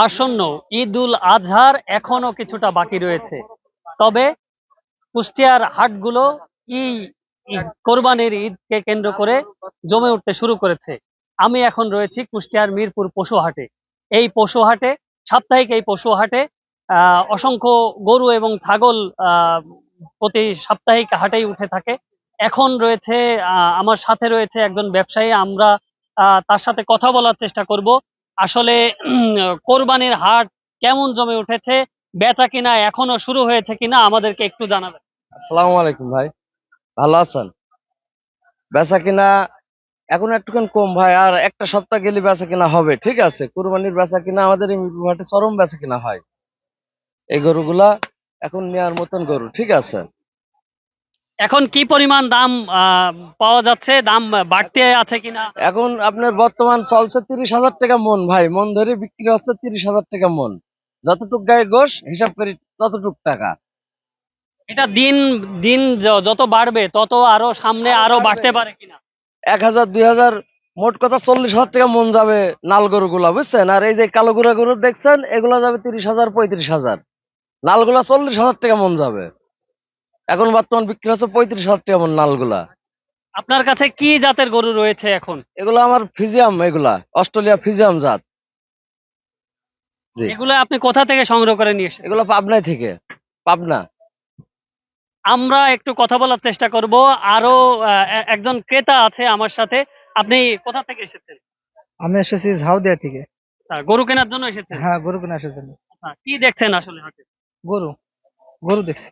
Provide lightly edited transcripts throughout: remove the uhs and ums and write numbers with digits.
আসন্ন ঈদুল আজহার এখনো কিছুটা বাকি রয়েছে, তবে কুষ্টিয়ার হাটগুলো এই কোরবানির ঈদকে কেন্দ্র করে জমে উঠতে শুরু করেছে। আমি এখন রয়েছি কুষ্টিয়ার মিরপুর পশু হাটে। এই পশু হাটে, সাপ্তাহিক এই পশু হাটে অসংখ্য গরু এবং ছাগল প্রতি সাপ্তাহিক হাটেই উঠে থাকে। এখন রয়েছে আমার সাথে রয়েছে একজন ব্যবসায়ী। আমরা তার সাথে কথা বলার চেষ্টা করব আসলে কোরবানির হাট কেমন জমে উঠেছে, বেচা কিনা এখনো শুরু হয়েছে কিনা আমাদেরকে একটু জানাবেন। আসসালামু আলাইকুম ভাই, ভালো আছেন? বেচা কিনা এখন একটুখানি কম ভাই, আর একটা সপ্তাহ গেলে বেচা কিনা হবে। ঠিক আছে, কুরবানির বেচা কিনা আমাদের এই মিরপুর হাটে চরম বেচা কিনা হয়। এই গরুগুলা এখন নেওয়ার মতন গরু। ঠিক আছে, এখন কি পরিমাণ দাম পাওয়া যাচ্ছে, দাম বাড়তে আছে কিনা? এখন আপনার বর্তমান চলছে 30,000 টাকা মন ভাই, মন ধরে বিক্রি হচ্ছে 30,000 টাকা মন। যতটুক গায়ে গোশ হিসাব করি ততটুক টাকা। এটা দিন দিন যত বাড়বে তত আরো সামনে আরো বাড়তে পারে কিনা? 1,000 2,000, মোট কথা 40,000 টাকা মন যাবে নাল গরুগুলা, বুঝছেন? আর এই যে কালো গুড়া গরু দেখছেন, এগুলা যাবে 30,000 35,000। নালগুলা 40,000 টাকা মন যাবে। এখন বর্তমান বিক্রি হচ্ছে 35,000 টাকা মন নালগুলা। আপনার কাছে কি জাতের গরু রয়েছে এখন? এগুলো আমার ফিজিয়াম, এগুলা অস্ট্রেলিয়া ফিজিয়াম জাত। জি, এগুলো আপনি কোথা থেকে সংগ্রহ করে নিয়ে এসেছেন? এগুলো পাবনায় থেকে, পাবনা। আমরা একটু কথা বলার চেষ্টা করব। আরো একজন ক্রেতা আছে আমার সাথে। আপনি কোথা থেকে এসেছেন? আমি এসেছি ঝাউদিয়া থেকে। গরু কেনার জন্য এসেছেন? হ্যাঁ, গরু কিনে আসার জন্য। কি দেখছেন আসলে হাটে? গরু গরু দেখছি।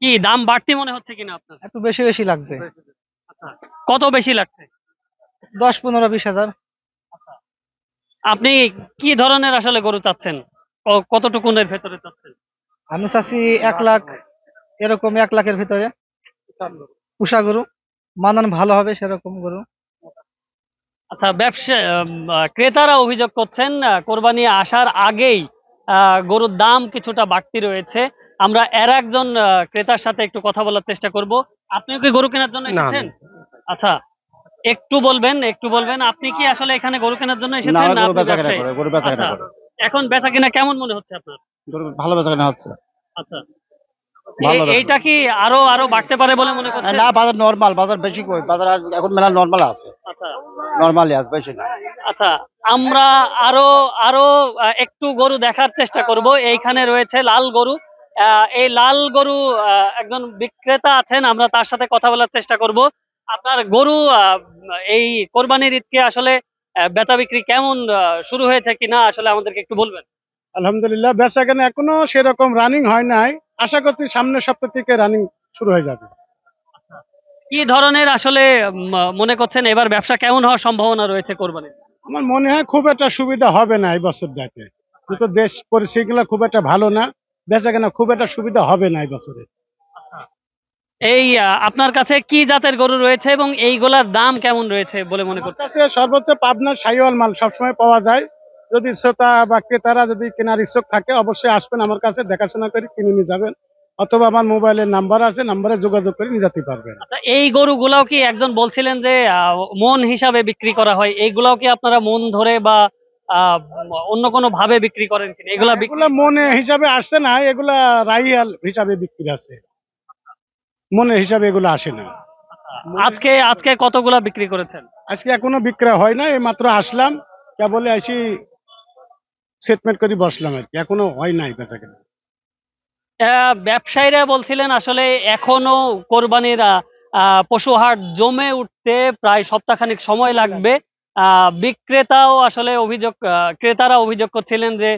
কি দাম বাড়তি মনে হচ্ছে কিনা আপনার? একটু বেশি বেশি লাগছে। আচ্ছা, কত বেশি লাগছে? 10 15 20 হাজার। আপনি কি ধরনের আসলে গরু চাচ্ছেন? কতটুকুনের ভেতরে চাচ্ছেন? আমি চাচ্ছি 1 লাখ, এরকম 1 লাখের ভিতরে পুষা গরু, মানান ভালো হবে সেরকম গরু। আচ্ছা, ক্রেতারা অভিযোগ করছেন কোরবানি আসার আগেই গরুর দাম কিছুটা বাড়তি রয়েছে। আমরা এর একজন ক্রেতার সাথে একটু কথা বলার চেষ্টা করব। আপনিও কি গরু কেনার জন্য এসেছেন? আচ্ছা, একটু বলবেন আপনি কি আসলে এখানে গরু কেনার জন্য এসেছেন না আপনি ব্যবসায়ী? আচ্ছা, এখন বেচা কিনা কেমন মনে হচ্ছে আপনার? ভালো বেচা কেনা হচ্ছে। আচ্ছা, এইটা কি আরো আরো বাড়তে পারে বলে মনে করছেন? না, বাজার নরমাল, বাজার বেশি কই, বাজার এখন মেলা নরমাল আছে। আচ্ছা, নরমালি আছে, বেশি না। আচ্ছা, আমরা আরো আরো একটু গরু দেখার চেষ্টা করব। এইখানে রয়েছে লাল গরু। এই লাল গরু একজন বিক্রেতা আছেন, আমরা তার সাথে কথা বলার চেষ্টা করব। আপনার গরু এই কোরবানির ঈদকে আসলে বেচা বিক্রি কেমন শুরু হয়েছে কিনা আসলে আমাদেরকে একটু বলবেন। আলহামদুলিল্লাহ, বেচাকেনা এখনো সেরকম রানিং হয় নাই। আশা করছি সামনের সপ্তাহ থেকে রানিং শুরু হয়ে যাবে। কি ধরনের আসলে মনে করছেন এবার ব্যবসা কেমন হওয়ার সম্ভাবনা রয়েছে কোরবানির? আমার মনে হয় খুব একটা সুবিধা হবে না এই বছরটাতে, যেহেতু দেশ পরিস্থিতিগুলো খুব একটা ভালো না। বেচাকেনা খুব একটা সুবিধা হবে না এই বছরে। এই আপনার কাছে কি জাতের গরু রয়েছে এবং এইগুলার দাম কেমন রয়েছে বলে মনে আমার করছেন? কাছে সর্বোচ্চ পাবনার শাহিওয়াল মাল সবসময় পাওয়া যায়। যদি শ্রোতা বা ক্রেতারা যদি কেনার ইচ্ছুক থাকে, অবশ্যই আসবেন আমার কাছে, দেখাশোনা করে কিনে নিয়ে যাবেন। অথবা আমার মোবাইলের নাম্বার আছে, নাম্বারে যোগাযোগ করে নিয়ে যেতে পারবেন। আচ্ছা, এই গরুগুলাও কি একজন বলছিলেন যে মন হিসাবে বিক্রি করা হয়, এইগুলাও কি আপনারা মন ধরে বা আহ, অন্য কোনো ভাবে বিক্রি করেন কিনা? এগুলা মনে হিসাবে আসছে না, এগুলা রাইয়াল হিসাবে বিক্রি আছে, মনে হিসাবে এগুলো আসে না। আজকে আজকে কতগুলা বিক্রি করেছেন? আজকে এখনো বিক্রয় হয় না, এই মাত্র আসলাম, কেবলে আসি সেটমেন্ট করে বসলাম আর কি, এখনো হয় নাই বেচাকেনা। ব্যবসায়ীরা বলছিলেন আসলে এখনো কোরবানির পশু হাট জমে উঠতে প্রায় সপ্তাহখানেক সময় লাগবে। বিক্রেতাও আসলে ক্রেতারা অভিযোগ করছিলেন যে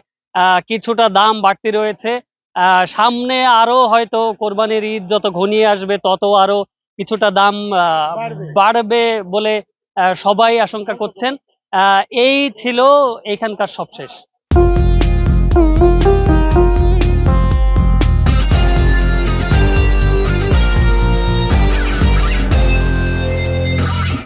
কিছুটা দাম বাড়তি রয়েছে। সামনে আরো হয়তো কোরবানির ঈদ যত ঘনিয়ে আসবে তত আরো কিছুটা দাম বাড়বে বলে সবাই আশঙ্কা করছেন। এই ছিল এখানকার সবশেষ।